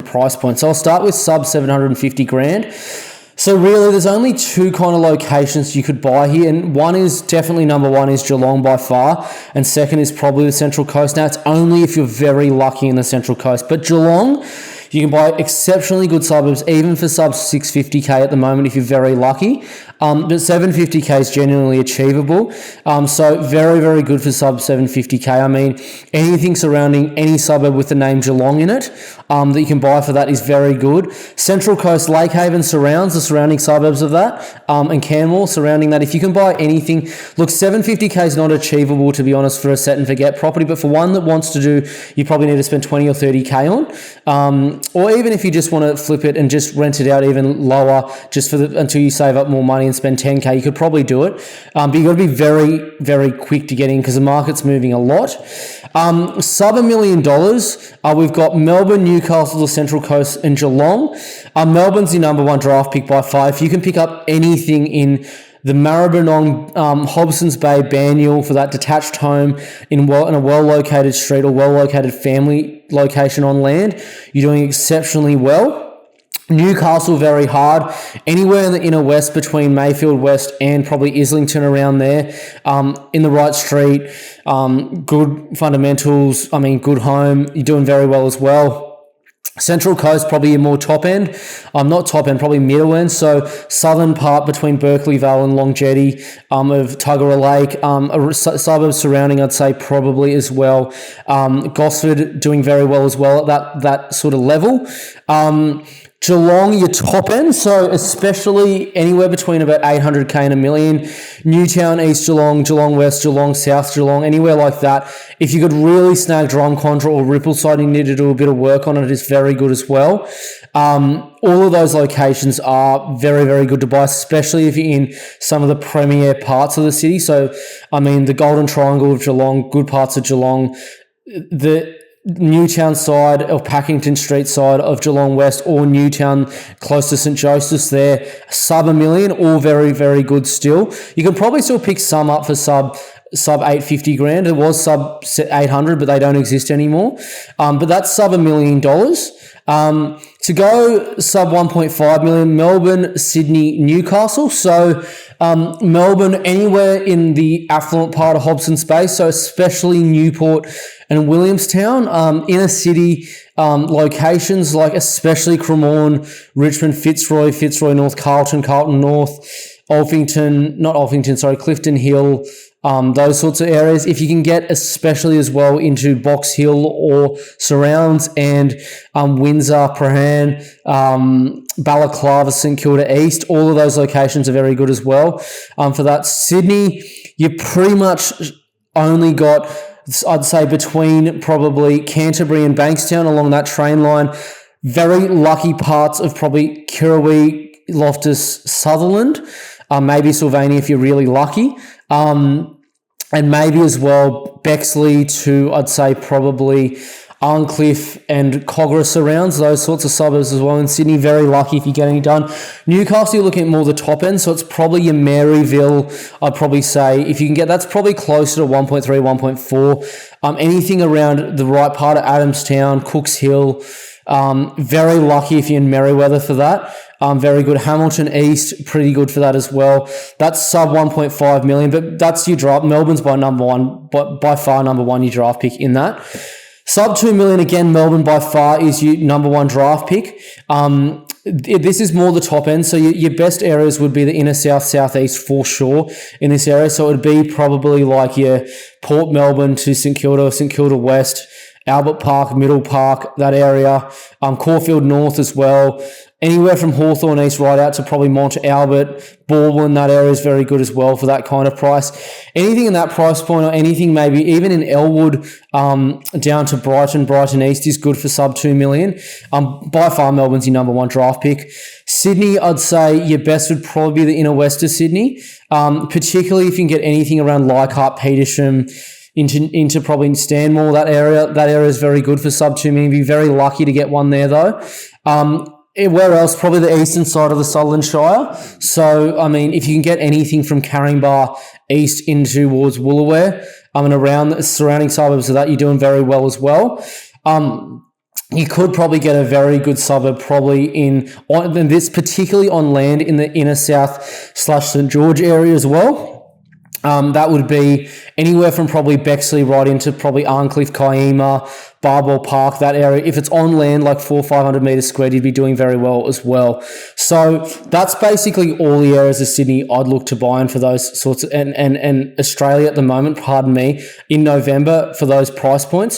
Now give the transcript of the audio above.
price points. So I'll start with sub 750 grand. So really, there's only two kind of locations you could buy here, and one is definitely number one is Geelong by far, and second is probably the Central Coast. Now, it's only if you're very lucky in the Central Coast, but Geelong, you can buy exceptionally good suburbs, even for sub 650k at the moment if you're very lucky. But 750k is genuinely achievable. So very, very good for sub 750k. I mean, anything surrounding any suburb with the name Geelong in it that you can buy for that is very good. Central Coast, Lake Haven surrounds the surrounding suburbs of that, and Canmore surrounding that. If you can buy anything, look, 750k is not achievable, to be honest, for a set and forget property, but for one that wants to do, you probably need to spend 20 or 30k on. Or even if you just want to flip it and just rent it out even lower, just for until you save up more money and spend 10k, you could probably do it. But you've got to be very, very quick to get in because the market's moving a lot. Sub $1 million, we've got Melbourne, Newcastle, the Central Coast, and Geelong. Melbourne's the number one draft pick by far. If you can pick up anything in the Maribyrnong, Hobson's Bay, Banyule for that detached home in a well-located street or well-located family location on land, you're doing exceptionally well. Newcastle, very hard. Anywhere in the inner west between Mayfield West and probably Islington around there, in the right street, good fundamentals, good home, you're doing very well as well. Central Coast, probably your more top end. Not top end, probably middle end. So southern part between Berkeley Vale and Long Jetty of Tuggerah Lake. Suburbs surrounding, I'd say probably as well. Gosford doing very well as well at that sort of level. Geelong, your top end, so especially anywhere between about 800k and $1 million. Newtown, East Geelong, Geelong West, Geelong South, Geelong, anywhere like that. If you could really snag Drumcondra or Rippleside, you need to do a bit of work on it, it's very good as well. All of those locations are very, very good to buy, especially if you're in some of the premier parts of the city. So, the Golden Triangle of Geelong, good parts of Geelong, the Newtown side or Packington Street side of Geelong West, or Newtown close to St Joseph's there, sub $1 million, all very, very good still. You can probably still pick some up for sub 850 grand. It was sub 800, but they don't exist anymore. But that's sub $1 million. To go sub 1.5 million, Melbourne, Sydney, Newcastle. So Melbourne, anywhere in the affluent part of Hobson's Bay, so especially Newport and Williamstown, inner city locations like especially Cremorne, Richmond, Fitzroy North, Carlton North, Clifton Hill, those sorts of areas. If you can get especially as well into Box Hill or surrounds and Windsor, Prahran, Balaclava, St Kilda East, all of those locations are very good as well. For that, Sydney, you pretty much only got, I'd say, between probably Canterbury and Bankstown along that train line. Very lucky parts of probably Kirrawee, Loftus, Sutherland, maybe Sylvania if you're really lucky. And maybe as well Bexley to, I'd say, probably Arncliffe and Cogra surrounds, those sorts of suburbs as well. In Sydney, very lucky if you're getting it done. Newcastle, you're looking at more the top end, so it's probably your Maryville, I'd probably say. If you can get, that's probably closer to 1.3, 1.4. Anything around the right part of Adamstown, Cooks Hill, very lucky if you're in Merriweather for that. Very good. Hamilton East, pretty good for that as well. That's sub 1.5 million, but that's your draft. Melbourne's by far number one, your draft pick in that. Sub 2 million, again, Melbourne by far is your number one draft pick. This is more the top end, so your best areas would be the inner south, southeast for sure in this area. So it would be probably like your Port Melbourne to St Kilda West, Albert Park, Middle Park, that area, Caulfield North as well. Anywhere from Hawthorn East right out to probably Mont Albert, Baldwin, that area is very good as well for that kind of price. Anything in that price point, or anything maybe even in Elwood down to Brighton East is good for sub 2 million. By far, Melbourne's your number one draft pick. Sydney, I'd say your best would probably be the inner west of Sydney, particularly if you can get anything around Leichhardt, Petersham, into probably Stanmore, that area is very good for sub 2 million. Be very lucky to get one there though. Where else? Probably the eastern side of the Sutherland Shire. So, if you can get anything from Caringbah east in towards Woolooware, and around the surrounding suburbs of that, you're doing very well as well. you could probably get a very good suburb probably and this particularly on land in the inner south / St George area as well. That would be anywhere from probably Bexley right into probably Arncliffe, Kiama, Barbell Park, that area. If it's on land like 400 or 500 meters squared, you'd be doing very well as well. So that's basically all the areas of Sydney I'd look to buy in for those sorts of, and Australia at the moment, pardon me, in November for those price points.